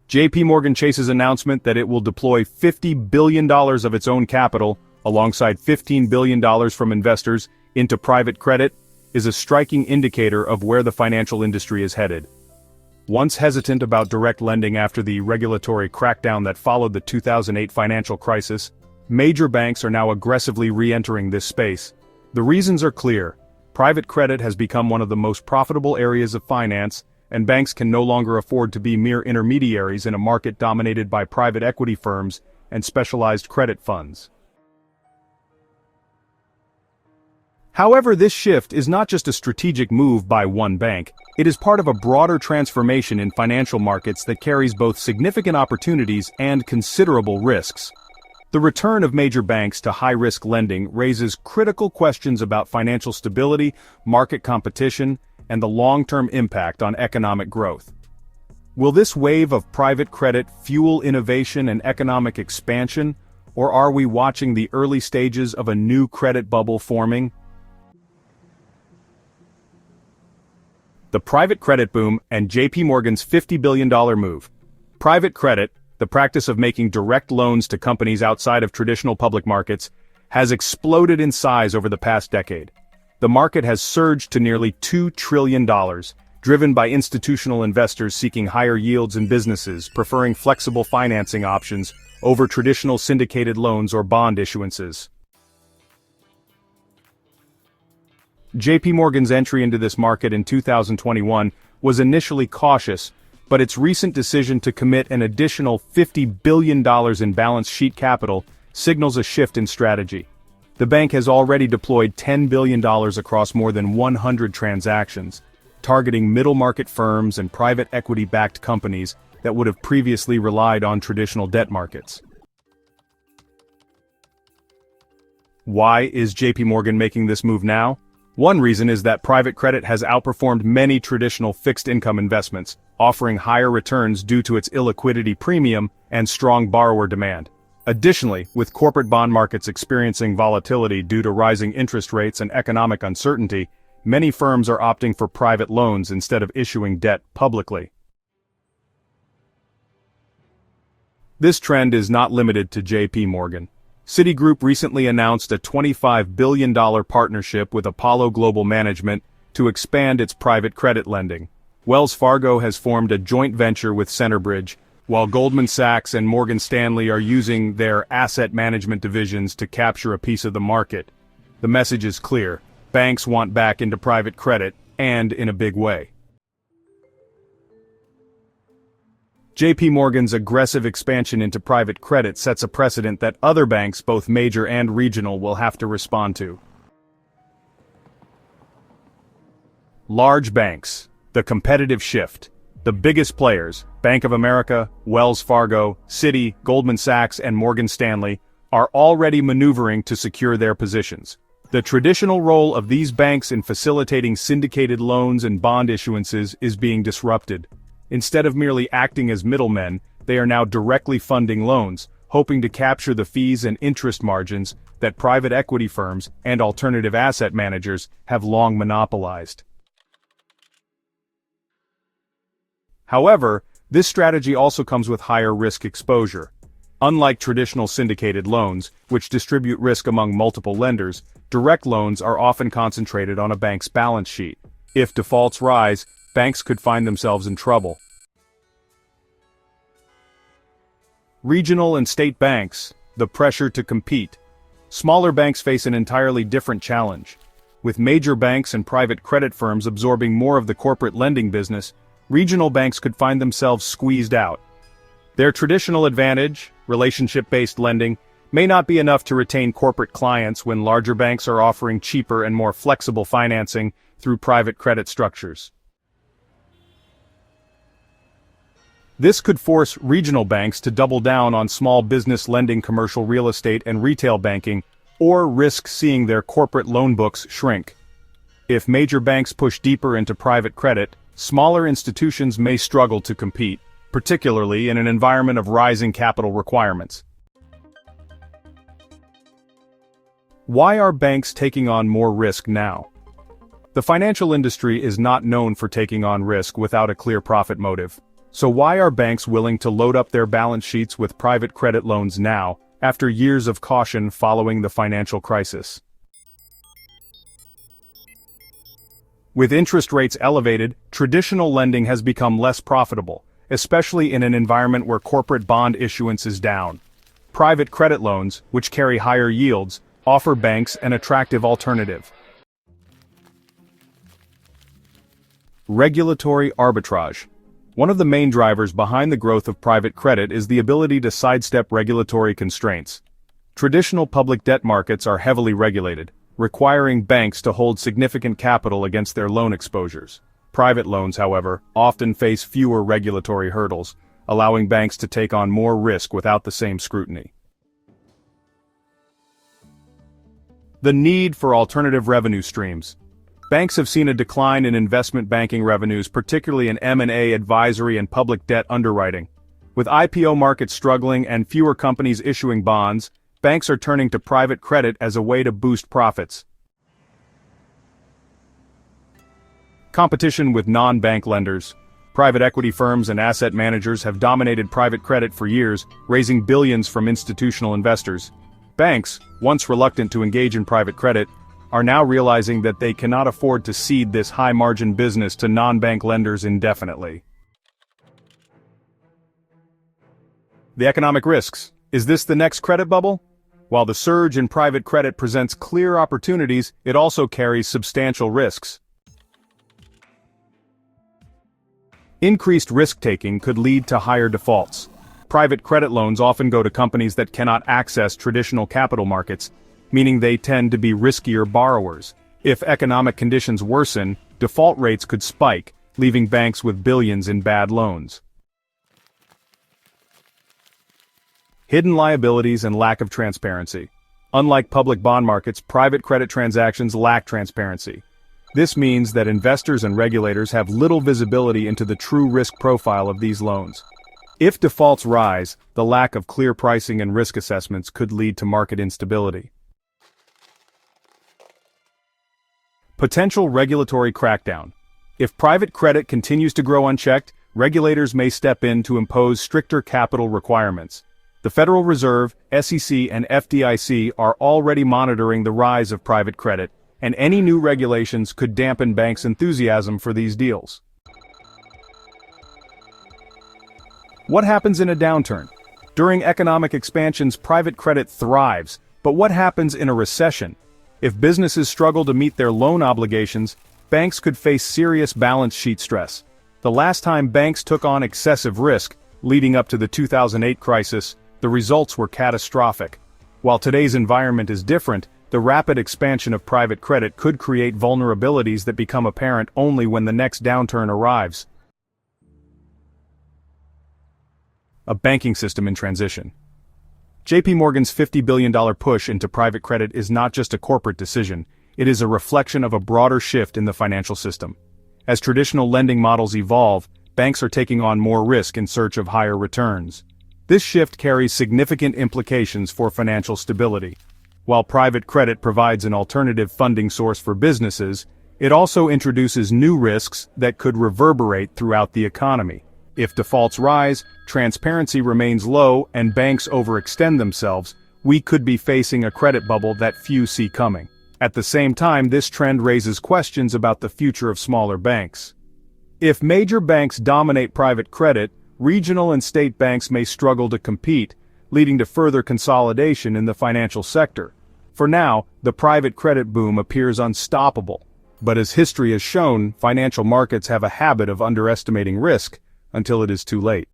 JPMorgan Chase's announcement that it will deploy $50 billion of its own capital, alongside $15 billion from investors, into private credit, is a striking indicator of where the financial industry is headed. Once hesitant about direct lending after the regulatory crackdown that followed the 2008 financial crisis, major banks are now aggressively re-entering this space. The reasons are clear. Private credit has become one of the most profitable areas of finance, and banks can no longer afford to be mere intermediaries in a market dominated by private equity firms and specialized credit funds. However, this shift is not just a strategic move by one bank, it is part of a broader transformation in financial markets that carries both significant opportunities and considerable risks. The return of major banks to high-risk lending raises critical questions about financial stability, market competition, and the long-term impact on economic growth. Will this wave of private credit fuel innovation and economic expansion, or are we watching the early stages of a new credit bubble forming? The private credit boom and JPMorgan's $50 billion move. Private credit, the practice of making direct loans to companies outside of traditional public markets, has exploded in size over the past decade. The market has surged to nearly $2 trillion, driven by institutional investors seeking higher yields in businesses, preferring flexible financing options over traditional syndicated loans or bond issuances. JPMorgan's entry into this market in 2021 was initially cautious, but its recent decision to commit an additional $50 billion in balance sheet capital signals a shift in strategy. The bank has already deployed $10 billion across more than 100 transactions, targeting middle-market firms and private equity-backed companies that would have previously relied on traditional debt markets. Why is JPMorgan making this move now? One reason is that private credit has outperformed many traditional fixed-income investments, offering higher returns due to its illiquidity premium and strong borrower demand. Additionally, with corporate bond markets experiencing volatility due to rising interest rates and economic uncertainty, many firms are opting for private loans instead of issuing debt publicly. This trend is not limited to JPMorgan. Citigroup recently announced a $25 billion partnership with Apollo Global Management to expand its private credit lending. Wells Fargo has formed a joint venture with Centerbridge, while Goldman Sachs and Morgan Stanley are using their asset management divisions to capture a piece of the market. The message is clear: banks want back into private credit, and in a big way. JPMorgan's aggressive expansion into private credit sets a precedent that other banks, both major and regional, will have to respond to. Large banks, the competitive shift. The biggest players, Bank of America, Wells Fargo, Citi, Goldman Sachs, and Morgan Stanley, are already maneuvering to secure their positions. The traditional role of these banks in facilitating syndicated loans and bond issuances is being disrupted. Instead of merely acting as middlemen, they are now directly funding loans, hoping to capture the fees and interest margins that private equity firms and alternative asset managers have long monopolized. However, this strategy also comes with higher risk exposure. Unlike traditional syndicated loans, which distribute risk among multiple lenders, direct loans are often concentrated on a bank's balance sheet. If defaults rise, banks could find themselves in trouble. Regional and state banks, the pressure to compete. Smaller banks face an entirely different challenge. With major banks and private credit firms absorbing more of the corporate lending business, regional banks could find themselves squeezed out. Their traditional advantage, relationship-based lending, may not be enough to retain corporate clients when larger banks are offering cheaper and more flexible financing through private credit structures. This could force regional banks to double down on small business lending, commercial real estate, and retail banking, or risk seeing their corporate loan books shrink. If major banks push deeper into private credit, smaller institutions may struggle to compete, particularly in an environment of rising capital requirements. Why are banks taking on more risk now? The financial industry is not known for taking on risk without a clear profit motive. So why are banks willing to load up their balance sheets with private credit loans now, after years of caution following the financial crisis? With interest rates elevated, traditional lending has become less profitable, especially in an environment where corporate bond issuance is down. Private credit loans, which carry higher yields, offer banks an attractive alternative. Regulatory arbitrage. One of the main drivers behind the growth of private credit is the ability to sidestep regulatory constraints. Traditional public debt markets are heavily regulated, requiring banks to hold significant capital against their loan exposures. Private loans, however, often face fewer regulatory hurdles, allowing banks to take on more risk without the same scrutiny. The need for alternative revenue streams. Banks have seen a decline in investment banking revenues, particularly in M&A advisory and public debt underwriting. With IPO markets struggling and fewer companies issuing bonds, banks are turning to private credit as a way to boost profits. Competition with non-bank lenders. Private equity firms and asset managers have dominated private credit for years, raising billions from institutional investors. Banks, once reluctant to engage in private credit, are now realizing that they cannot afford to cede this high-margin business to non-bank lenders indefinitely. The economic risks. Is this the next credit bubble? While the surge in private credit presents clear opportunities, it also carries substantial risks. Increased risk-taking could lead to higher defaults. Private credit loans often go to companies that cannot access traditional capital markets, meaning they tend to be riskier borrowers. If economic conditions worsen, default rates could spike, leaving banks with billions in bad loans. Hidden liabilities and lack of transparency. Unlike public bond markets, private credit transactions lack transparency. This means that investors and regulators have little visibility into the true risk profile of these loans. If defaults rise, the lack of clear pricing and risk assessments could lead to market instability. Potential regulatory crackdown. If private credit continues to grow unchecked, regulators may step in to impose stricter capital requirements. The Federal Reserve, SEC, and FDIC are already monitoring the rise of private credit, and any new regulations could dampen banks' enthusiasm for these deals. What happens in a downturn? During economic expansions, private credit thrives, but what happens in a recession? If businesses struggle to meet their loan obligations, banks could face serious balance sheet stress. The last time banks took on excessive risk, leading up to the 2008 crisis, the results were catastrophic. While today's environment is different, the rapid expansion of private credit could create vulnerabilities that become apparent only when the next downturn arrives. A banking system in transition. JPMorgan's $50 billion push into private credit is not just a corporate decision, it is a reflection of a broader shift in the financial system. As traditional lending models evolve, banks are taking on more risk in search of higher returns. This shift carries significant implications for financial stability. While private credit provides an alternative funding source for businesses, it also introduces new risks that could reverberate throughout the economy. If defaults rise, transparency remains low, and banks overextend themselves, we could be facing a credit bubble that few see coming. At the same time, this trend raises questions about the future of smaller banks. If major banks dominate private credit, regional and state banks may struggle to compete, leading to further consolidation in the financial sector. For now, the private credit boom appears unstoppable. But as history has shown, financial markets have a habit of underestimating risk, until it is too late.